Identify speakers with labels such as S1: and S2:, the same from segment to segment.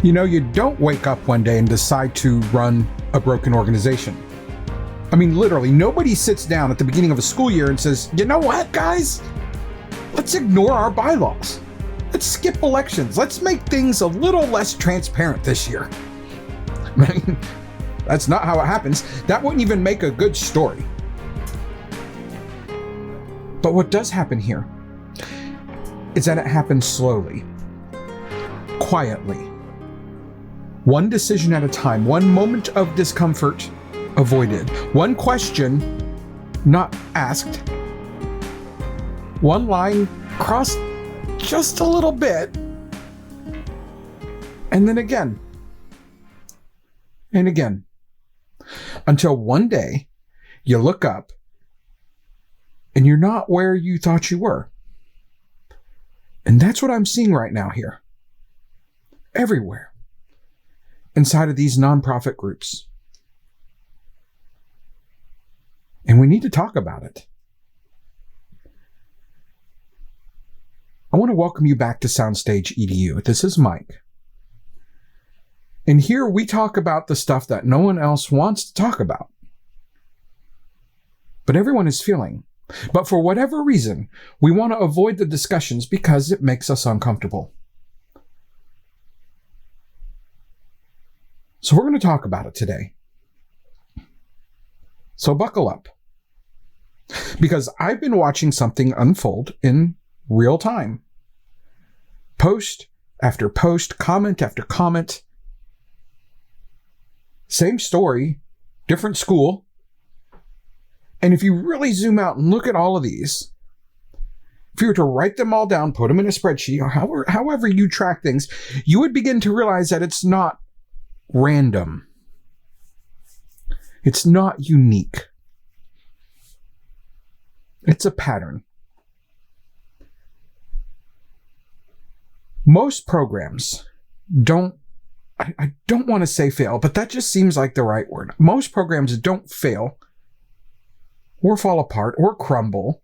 S1: You don't wake up one day and decide to run a broken organization. I mean, literally, nobody sits down at the beginning of a school year and says, you know what, guys? Let's ignore our bylaws. Let's skip elections. Let's make things a little less transparent this year. I mean, that's not how it happens. That wouldn't even make a good story. But what does happen here is that it happens slowly, quietly, one decision at a time, one moment of discomfort avoided, one question not asked, one line crossed just a little bit, and then again, and again, until one day you look up and you're not where you thought you were. And that's what I'm seeing right now here. Everywhere. Inside of these nonprofit groups. And we need to talk about it. I want to welcome you back to Soundstage EDU. This is Mike. And here we talk about the stuff that no one else wants to talk about. But everyone is feeling. But for whatever reason, we want to avoid the discussions because it makes us uncomfortable. So we're going to talk about it today. So buckle up. Because I've been watching something unfold in real time. Post after post, comment after comment. Same story, different school. And if you really zoom out and look at all of these, if you were to write them all down, put them in a spreadsheet, or however you track things, you would begin to realize that it's not random. It's not unique. It's a pattern. Most programs don't, I don't want to say fail, but that just seems like the right word. Most programs don't fail or fall apart or crumble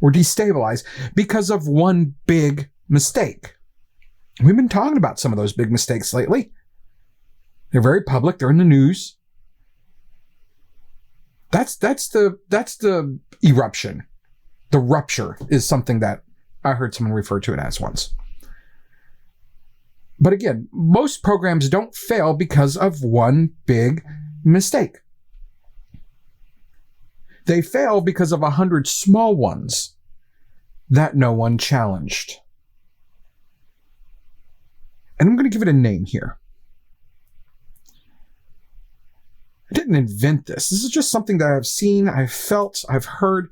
S1: or destabilize because of one big mistake. We've been talking about some of those big mistakes lately. They're very public. They're in the news. That's the eruption. The rupture is something that I heard someone refer to it as once. But again, most programs don't fail because of one big mistake. They fail because of 100 small ones that no one challenged. And I'm going to give it a name here. I didn't invent this. This is just something that I've seen, I've felt, I've heard.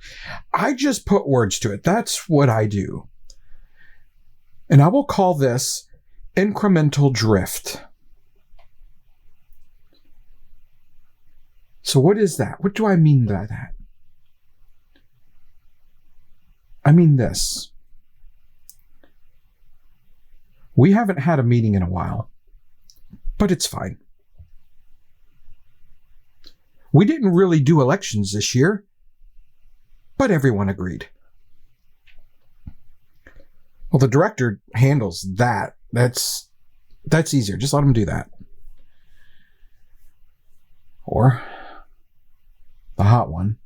S1: I just put words to it. That's what I do. And I will call this incremental drift. So what is that? What do I mean by that? I mean this. We haven't had a meeting in a while, but it's fine. We didn't really do elections this year, but everyone agreed. Well, the director handles that. That's easier. Just let him do that. Or the hot one.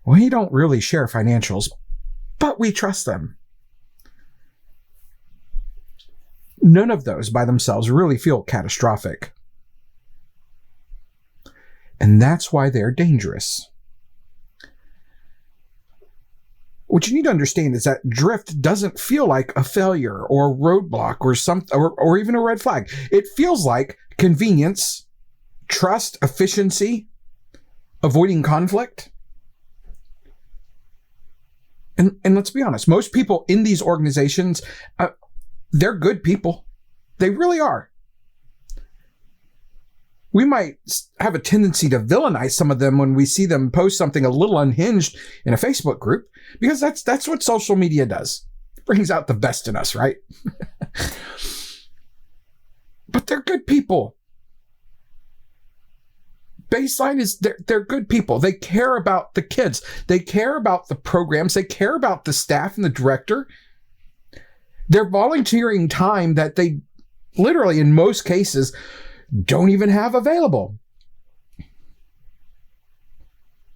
S1: Well, he don't really share financials, but we trust them. None of those by themselves really feel catastrophic. And that's why they're dangerous. What you need to understand is that drift doesn't feel like a failure or a roadblock or even a red flag. It feels like convenience, trust, efficiency, avoiding conflict. And let's be honest, most people in these organizations, they're good people. They really are. We might have a tendency to villainize some of them when we see them post something a little unhinged in a Facebook group, because that's what social media does. It brings out the best in us, right? But they're good people. Baseline is they're good people. They care about the kids. They care about the programs. They care about the staff and the director. They're volunteering time that they literally in most cases, don't even have available.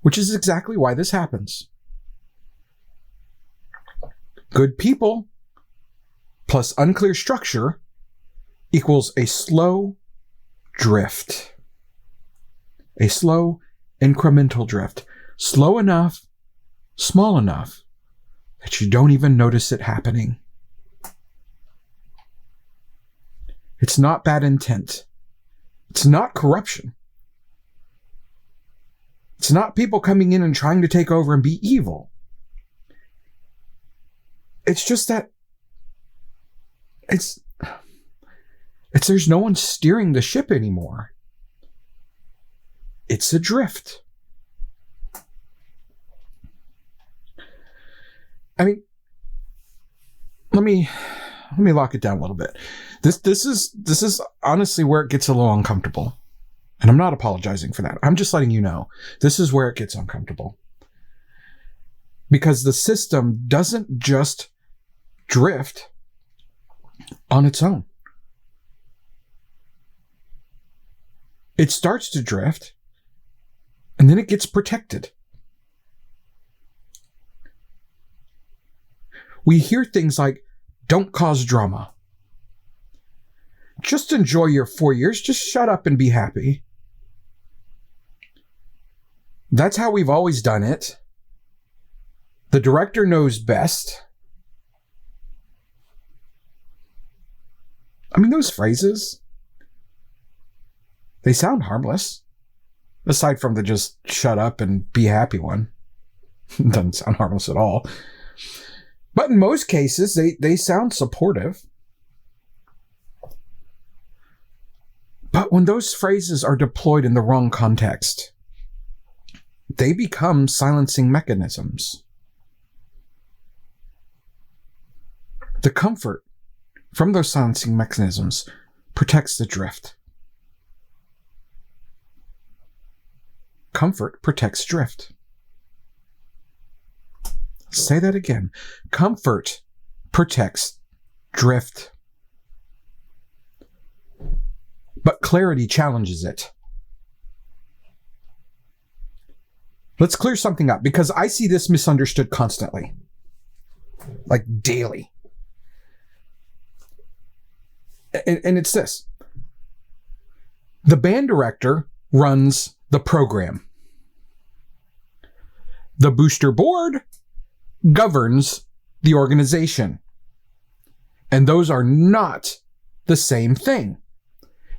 S1: Which is exactly why this happens. Good people plus unclear structure equals a slow drift. A slow incremental drift. Slow enough, small enough that you don't even notice it happening. It's not bad intent. It's not corruption. It's not people coming in and trying to take over and be evil. It's just that it's there's no one steering the ship anymore. It's adrift. I mean, let me lock it down a little bit. This is honestly where it gets a little uncomfortable. And I'm not apologizing for that. I'm just letting you know this is where it gets uncomfortable. Because the system doesn't just drift on its own. It starts to drift, and then it gets protected. We hear things like, don't cause drama. Just enjoy your 4 years. Just shut up and be happy. That's how we've always done it. The director knows best. I mean, those phrases, they sound harmless. Aside from the just shut up and be happy one. It doesn't sound harmless at all. But in most cases, they sound supportive. But when those phrases are deployed in the wrong context, they become silencing mechanisms. The comfort from those silencing mechanisms protects the drift. Comfort protects drift. Say that again. Comfort protects drift. But clarity challenges it. Let's clear something up, because I see this misunderstood constantly. Like daily. And it's this. The band director runs the program. The booster board governs the organization. And those are not the same thing.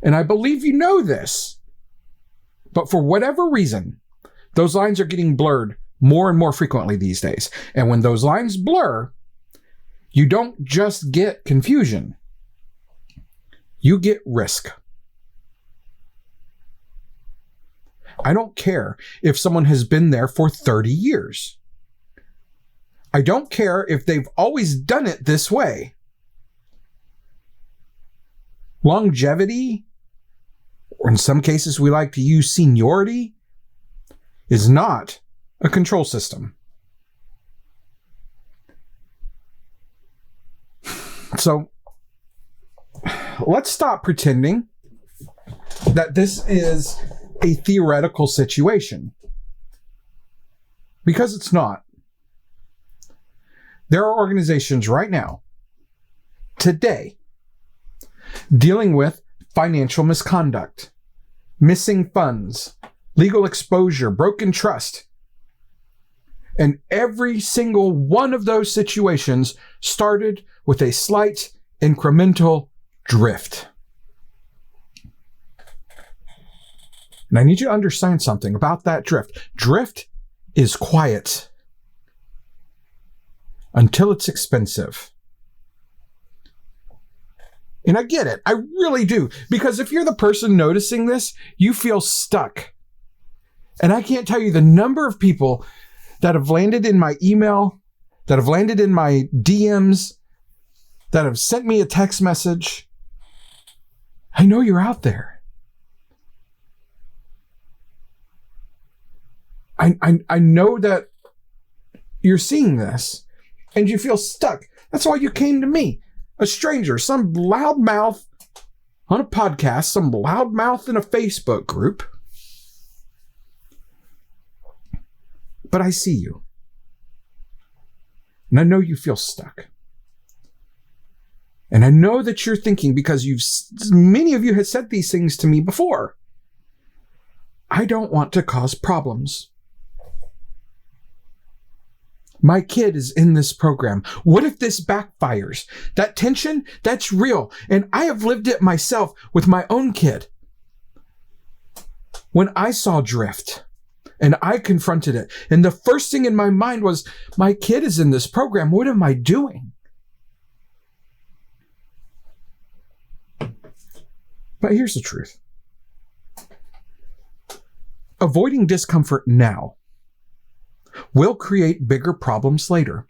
S1: And I believe you know this. But for whatever reason, those lines are getting blurred more and more frequently these days. And when those lines blur, you don't just get confusion. You get risk. I don't care if someone has been there for 30 years. I don't care if they've always done it this way. Longevity, or in some cases we like to use seniority, is not a control system. So, let's stop pretending that this is a theoretical situation. Because it's not. There are organizations right now, today, dealing with financial misconduct, missing funds, legal exposure, broken trust. And every single one of those situations started with a slight incremental drift. And I need you to understand something about that drift. Drift is quiet until it's expensive. And I get it. I really do. Because if you're the person noticing this, you feel stuck. And I can't tell you the number of people that have landed in my email, that have landed in my DMs, that have sent me a text message. I know you're out there. I know that you're seeing this and you feel stuck. That's why you came to me. A stranger, some loudmouth on a podcast, some loudmouth in a Facebook group. But I see you. And I know you feel stuck. And I know that you're thinking, because many of you have said these things to me before, I don't want to cause problems. My kid is in this program. What if this backfires? That tension, that's real. And I have lived it myself with my own kid. When I saw drift and I confronted it, and the first thing in my mind was, my kid is in this program. What am I doing? But here's the truth. Avoiding discomfort now will create bigger problems later.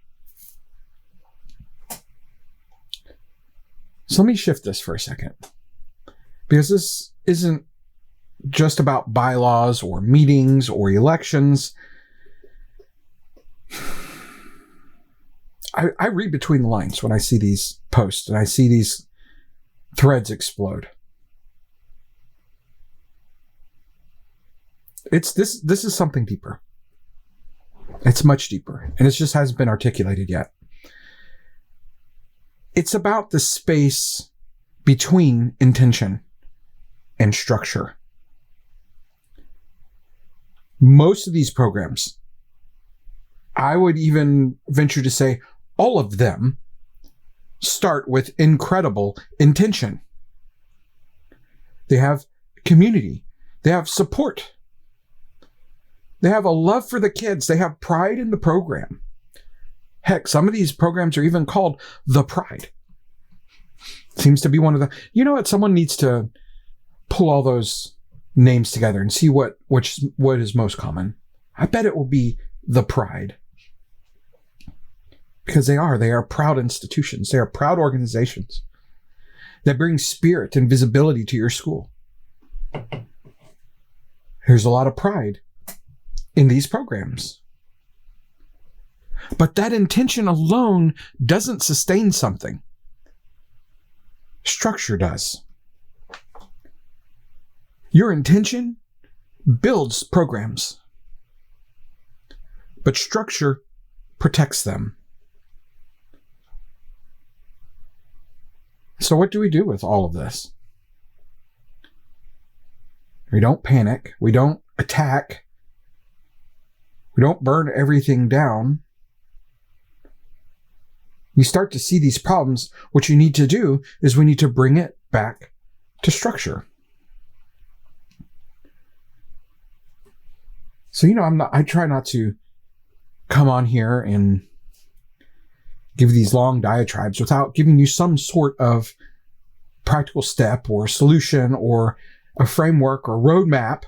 S1: So let me shift this for a second, because this isn't just about bylaws or meetings or elections. I read between the lines when I see these posts and I see these threads explode. This is something deeper. It's much deeper, and it just hasn't been articulated yet. It's about the space between intention and structure. Most of these programs, I would even venture to say all of them, start with incredible intention. They have community. They have support. They have a love for the kids. They have pride in the program. Heck, some of these programs are even called The Pride. Seems to be one of the... You know what? Someone needs to pull all those names together and see what is most common. I bet it will be The Pride. Because they are proud institutions. They are proud organizations that bring spirit and visibility to your school. There's a lot of pride in these programs. But that intention alone doesn't sustain something. Structure does. Your intention builds programs, but structure protects them. So what do we do with all of this? We don't panic. We don't attack. We don't burn everything down. You start to see these problems. What you need to do is we need to bring it back to structure. So, I try not to come on here and give these long diatribes without giving you some sort of practical step or solution or a framework or roadmap.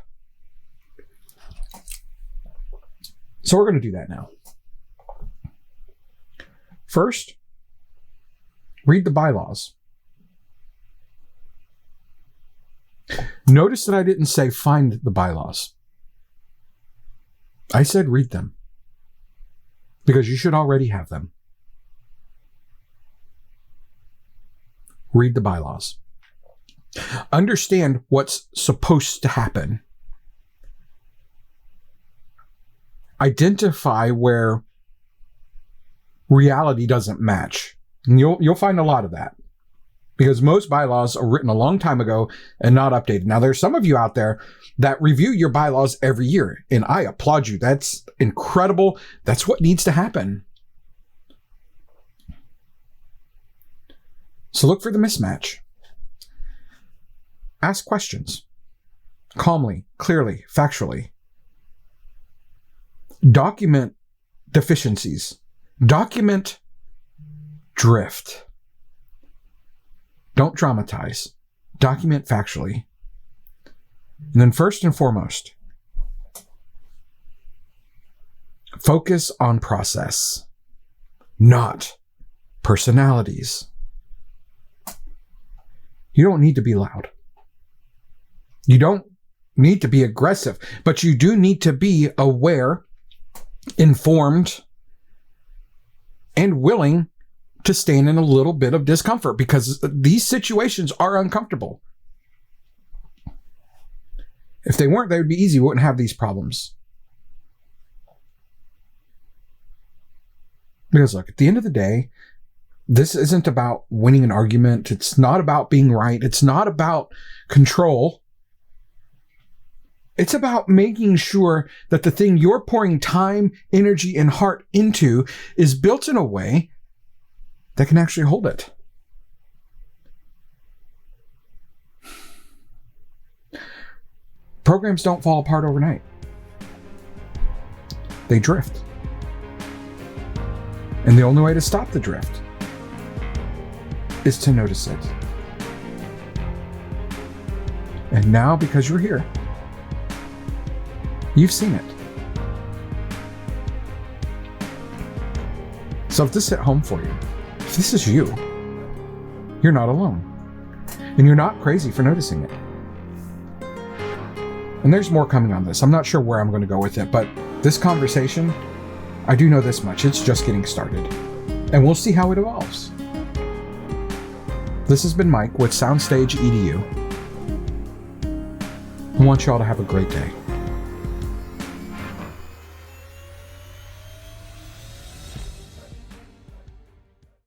S1: So we're going to do that now. First, read the bylaws. Notice that I didn't say find the bylaws. I said read them, because you should already have them. Read the bylaws. Understand what's supposed to happen. Identify where reality doesn't match. And you'll find a lot of that, because most bylaws are written a long time ago and not updated. Now, there's some of you out there that review your bylaws every year, and I applaud you. That's incredible. That's what needs to happen. So look for the mismatch. Ask questions calmly, clearly, factually. Document deficiencies. Document drift. Don't dramatize. Document factually. And then first and foremost, focus on process, not personalities. You don't need to be loud. You don't need to be aggressive, but you do need to be aware, informed, and willing to stand in a little bit of discomfort, because these situations are uncomfortable. If they weren't, they would be easy. We wouldn't have these problems. Because look, at the end of the day, this isn't about winning an argument. It's not about being right. It's not about control. It's about making sure that the thing you're pouring time, energy, and heart into is built in a way that can actually hold it. Programs don't fall apart overnight. They drift. And the only way to stop the drift is to notice it. And now, because you're here, you've seen it. So if this hit home for you, if this is you, you're not alone. And you're not crazy for noticing it. And there's more coming on this. I'm not sure where I'm going to go with it, but this conversation, I do know this much. It's just getting started. And we'll see how it evolves. This has been Mike with Soundstage EDU. I want you all to have a great day.